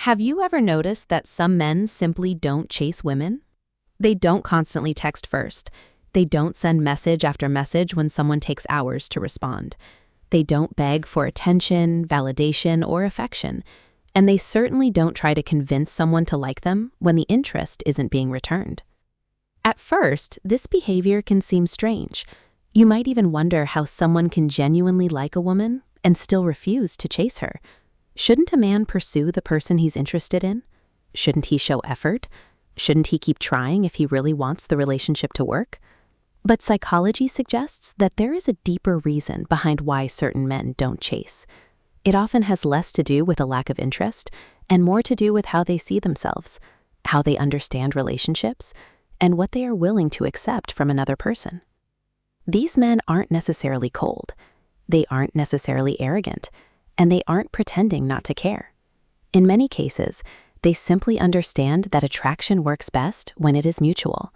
Have you ever noticed that some men simply don't chase women? They don't constantly text first. They don't send message after message when someone takes hours to respond. They don't beg for attention, validation, or affection. And they certainly don't try to convince someone to like them when the interest isn't being returned. At first, this behavior can seem strange. You might even wonder how someone can genuinely like a woman and still refuse to chase her. Shouldn't a man pursue the person he's interested in? Shouldn't he show effort? Shouldn't he keep trying if he really wants the relationship to work? But psychology suggests that there is a deeper reason behind why certain men don't chase. It often has less to do with a lack of interest and more to do with how they see themselves, how they understand relationships, and what they are willing to accept from another person. These men aren't necessarily cold. They aren't necessarily arrogant, and they aren't pretending not to care. In many cases, they simply understand that attraction works best when it is mutual.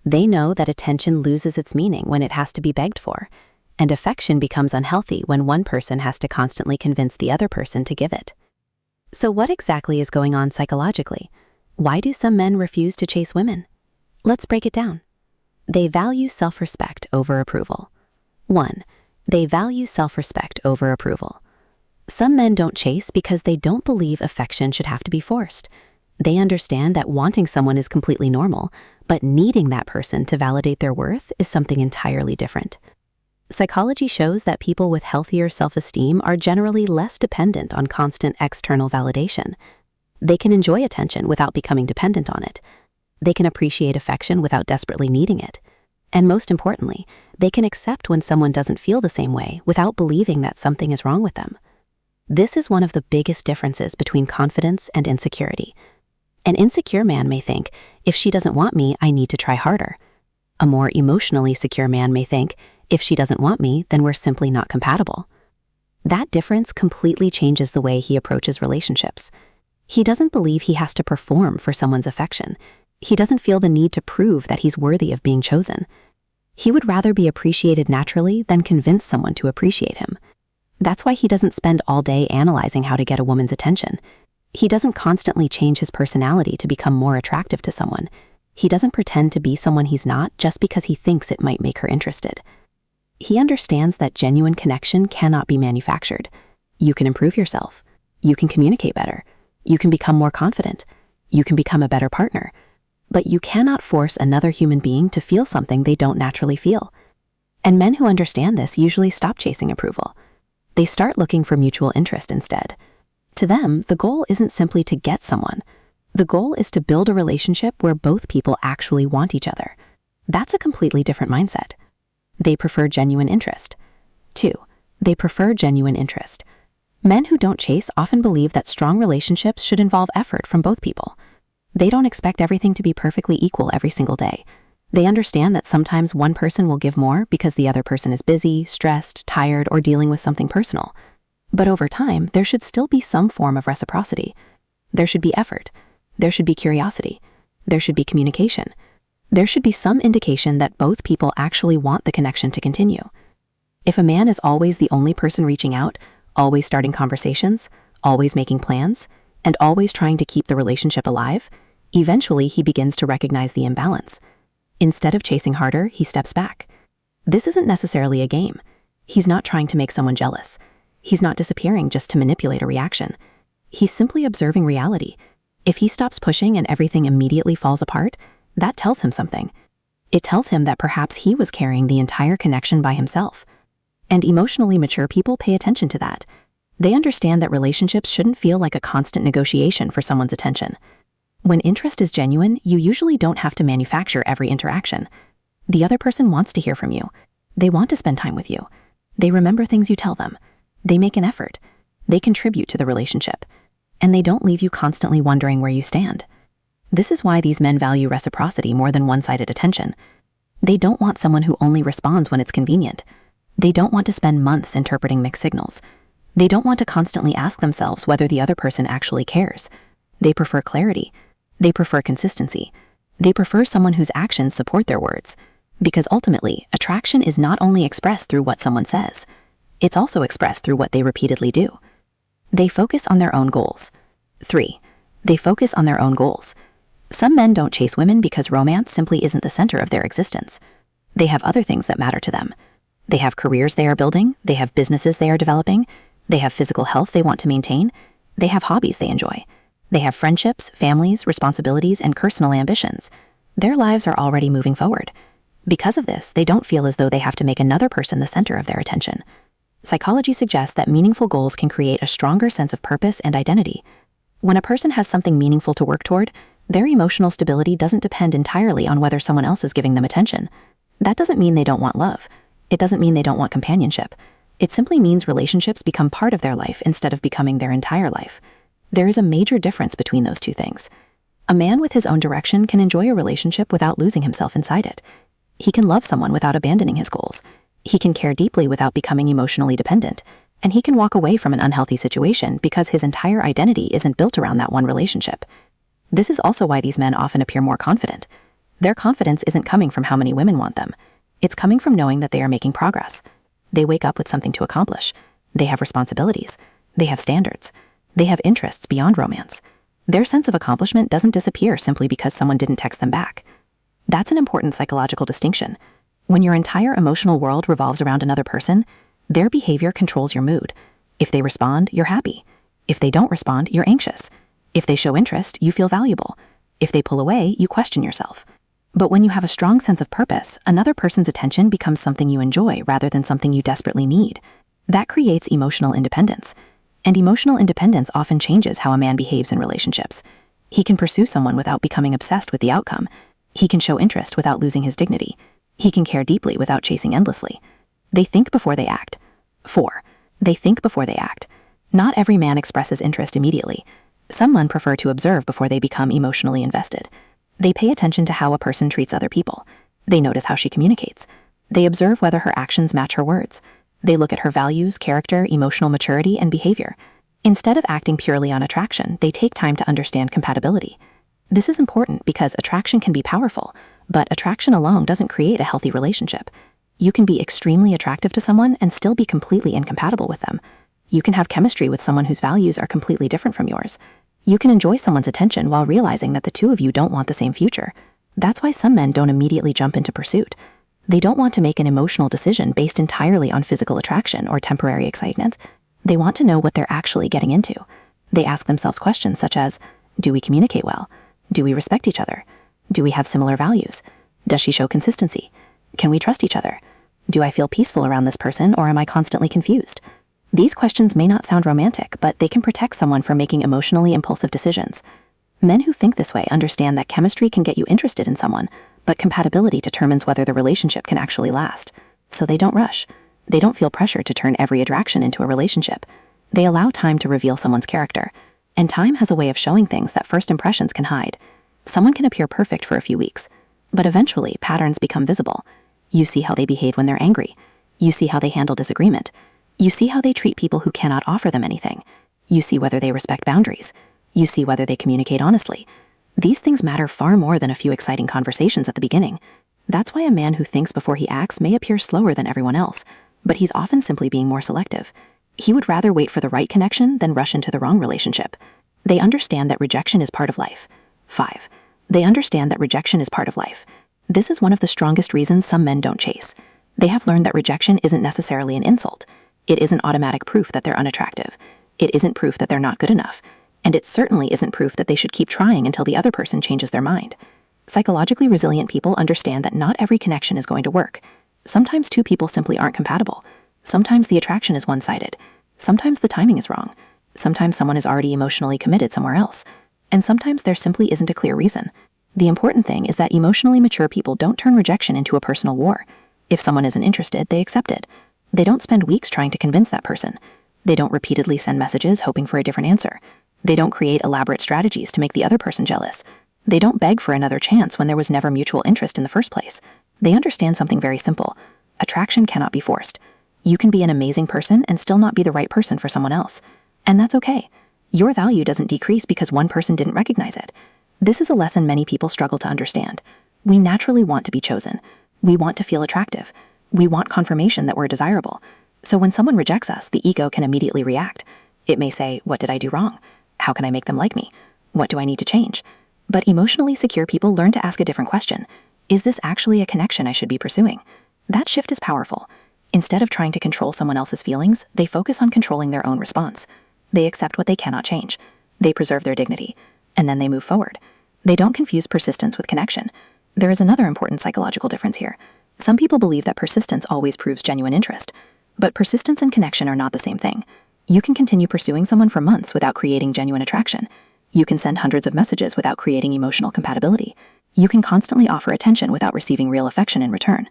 They know that attention loses its meaning when it has to be begged for, and affection becomes unhealthy when one person has to constantly convince the other person to give it. So what exactly is going on psychologically? Why do some men refuse to chase women? Let's break it down. They value self-respect over approval. 1. They value self-respect over approval. Some men don't chase because they don't believe affection should have to be forced. They understand that wanting someone is completely normal, but needing that person to validate their worth is something entirely different. Psychology shows that people with healthier self-esteem are generally less dependent on constant external validation. They can enjoy attention without becoming dependent on it. They can appreciate affection without desperately needing it. And most importantly, they can accept when someone doesn't feel the same way without believing that something is wrong with them. This is one of the biggest differences between confidence and insecurity. An insecure man may think, if she doesn't want me, I need to try harder. A more emotionally secure man may think, if she doesn't want me, then we're simply not compatible. That difference completely changes the way he approaches relationships. He doesn't believe he has to perform for someone's affection. He doesn't feel the need to prove that he's worthy of being chosen. He would rather be appreciated naturally than convince someone to appreciate him. That's why he doesn't spend all day analyzing how to get a woman's attention. He doesn't constantly change his personality to become more attractive to someone. He doesn't pretend to be someone he's not just because he thinks it might make her interested. He understands that genuine connection cannot be manufactured. You can improve yourself. You can communicate better. You can become more confident. You can become a better partner. But you cannot force another human being to feel something they don't naturally feel. And men who understand this usually stop chasing approval. They start looking for mutual interest instead. To them, the goal isn't simply to get someone. The goal is to build a relationship where both people actually want each other. That's a completely different mindset. They prefer genuine interest. 2. They prefer genuine interest. Men who don't chase often believe that strong relationships should involve effort from both people. They don't expect everything to be perfectly equal every single day. They understand that sometimes one person will give more because the other person is busy, stressed, tired, or dealing with something personal. But over time, there should still be some form of reciprocity. There should be effort. There should be curiosity. There should be communication. There should be some indication that both people actually want the connection to continue. If a man is always the only person reaching out, always starting conversations, always making plans, and always trying to keep the relationship alive, eventually he begins to recognize the imbalance. Instead of chasing harder, he steps back. This isn't necessarily a game. He's not trying to make someone jealous. He's not disappearing just to manipulate a reaction. He's simply observing reality. If he stops pushing and everything immediately falls apart, that tells him something. It tells him that perhaps he was carrying the entire connection by himself. And emotionally mature people pay attention to that. They understand that relationships shouldn't feel like a constant negotiation for someone's attention. When interest is genuine, you usually don't have to manufacture every interaction. The other person wants to hear from you. They want to spend time with you. They remember things you tell them. They make an effort. They contribute to the relationship. And they don't leave you constantly wondering where you stand. This is why these men value reciprocity more than one-sided attention. They don't want someone who only responds when it's convenient. They don't want to spend months interpreting mixed signals. They don't want to constantly ask themselves whether the other person actually cares. They prefer clarity. They prefer consistency. They prefer someone whose actions support their words. Because ultimately, attraction is not only expressed through what someone says, it's also expressed through what they repeatedly do. They focus on their own goals. 3. They focus on their own goals. Some men don't chase women because romance simply isn't the center of their existence. They have other things that matter to them. They have careers they are building, they have businesses they are developing, they have physical health they want to maintain, they have hobbies they enjoy. They have friendships, families, responsibilities, and personal ambitions. Their lives are already moving forward. Because of this, they don't feel as though they have to make another person the center of their attention. Psychology suggests that meaningful goals can create a stronger sense of purpose and identity. When a person has something meaningful to work toward, their emotional stability doesn't depend entirely on whether someone else is giving them attention. That doesn't mean they don't want love. It doesn't mean they don't want companionship. It simply means relationships become part of their life instead of becoming their entire life. There is a major difference between those two things. A man with his own direction can enjoy a relationship without losing himself inside it. He can love someone without abandoning his goals. He can care deeply without becoming emotionally dependent. And he can walk away from an unhealthy situation because his entire identity isn't built around that one relationship. This is also why these men often appear more confident. Their confidence isn't coming from how many women want them. It's coming from knowing that they are making progress. They wake up with something to accomplish. They have responsibilities. They have standards. They have interests beyond romance. Their sense of accomplishment doesn't disappear simply because someone didn't text them back. That's an important psychological distinction. When your entire emotional world revolves around another person, their behavior controls your mood. If they respond, you're happy. If they don't respond, you're anxious. If they show interest, you feel valuable. If they pull away, you question yourself. But when you have a strong sense of purpose, another person's attention becomes something you enjoy rather than something you desperately need. That creates emotional independence. And emotional independence often changes how a man behaves in relationships. He can pursue someone without becoming obsessed with the outcome. He can show interest without losing his dignity. He can care deeply without chasing endlessly. They think before they act. 4. They think before they act. Not every man expresses interest immediately. Some men prefer to observe before they become emotionally invested. They pay attention to how a person treats other people. They notice how she communicates. They observe whether her actions match her words. They look at her values, character, emotional maturity, and behavior. Instead of acting purely on attraction, they take time to understand compatibility. This is important because attraction can be powerful, but attraction alone doesn't create a healthy relationship. You can be extremely attractive to someone and still be completely incompatible with them. You can have chemistry with someone whose values are completely different from yours. You can enjoy someone's attention while realizing that the two of you don't want the same future. That's why some men don't immediately jump into pursuit. They don't want to make an emotional decision based entirely on physical attraction or temporary excitement. They want to know what they're actually getting into. They ask themselves questions such as, do we communicate well? Do we respect each other? Do we have similar values? Does she show consistency? Can we trust each other? Do I feel peaceful around this person, or am I constantly confused? These questions may not sound romantic, but they can protect someone from making emotionally impulsive decisions. Men who think this way understand that chemistry can get you interested in someone, but compatibility determines whether the relationship can actually last. So they don't rush. They don't feel pressure to turn every attraction into a relationship. They allow time to reveal someone's character. And time has a way of showing things that first impressions can hide. Someone can appear perfect for a few weeks, but eventually patterns become visible. You see how they behave when they're angry. You see how they handle disagreement. You see how they treat people who cannot offer them anything. You see whether they respect boundaries. You see whether they communicate honestly. These things matter far more than a few exciting conversations at the beginning. That's why a man who thinks before he acts may appear slower than everyone else, but he's often simply being more selective. He would rather wait for the right connection than rush into the wrong relationship. They understand that rejection is part of life. 5. They understand that rejection is part of life. This is one of the strongest reasons some men don't chase. They have learned that rejection isn't necessarily an insult. It isn't automatic proof that they're unattractive. It isn't proof that they're not good enough. And it certainly isn't proof that they should keep trying until the other person changes their mind. Psychologically resilient people understand that not every connection is going to work. Sometimes two people simply aren't compatible. Sometimes the attraction is one-sided. Sometimes the timing is wrong. Sometimes someone is already emotionally committed somewhere else. And sometimes there simply isn't a clear reason. The important thing is that emotionally mature people don't turn rejection into a personal war. If someone isn't interested, they accept it. They don't spend weeks trying to convince that person. They don't repeatedly send messages hoping for a different answer. They don't create elaborate strategies to make the other person jealous. They don't beg for another chance when there was never mutual interest in the first place. They understand something very simple. Attraction cannot be forced. You can be an amazing person and still not be the right person for someone else. And that's okay. Your value doesn't decrease because one person didn't recognize it. This is a lesson many people struggle to understand. We naturally want to be chosen. We want to feel attractive. We want confirmation that we're desirable. So when someone rejects us, the ego can immediately react. It may say, what did I do wrong? How can I make them like me? What do I need to change? But emotionally secure people learn to ask a different question. Is this actually a connection I should be pursuing? That shift is powerful. Instead of trying to control someone else's feelings, they focus on controlling their own response. They accept what they cannot change. They preserve their dignity. And then they move forward. They don't confuse persistence with connection. There is another important psychological difference here. Some people believe that persistence always proves genuine interest. But persistence and connection are not the same thing. You can continue pursuing someone for months without creating genuine attraction. You can send hundreds of messages without creating emotional compatibility. You can constantly offer attention without receiving real affection in return.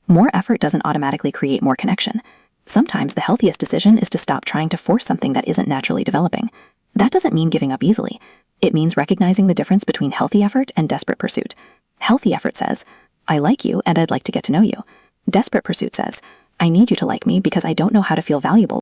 More effort doesn't automatically create more connection. Sometimes the healthiest decision is to stop trying to force something that isn't naturally developing. That doesn't mean giving up easily. It means recognizing the difference between healthy effort and desperate pursuit. Healthy effort says, I like you and I'd like to get to know you. Desperate pursuit says, I need you to like me because I don't know how to feel valuable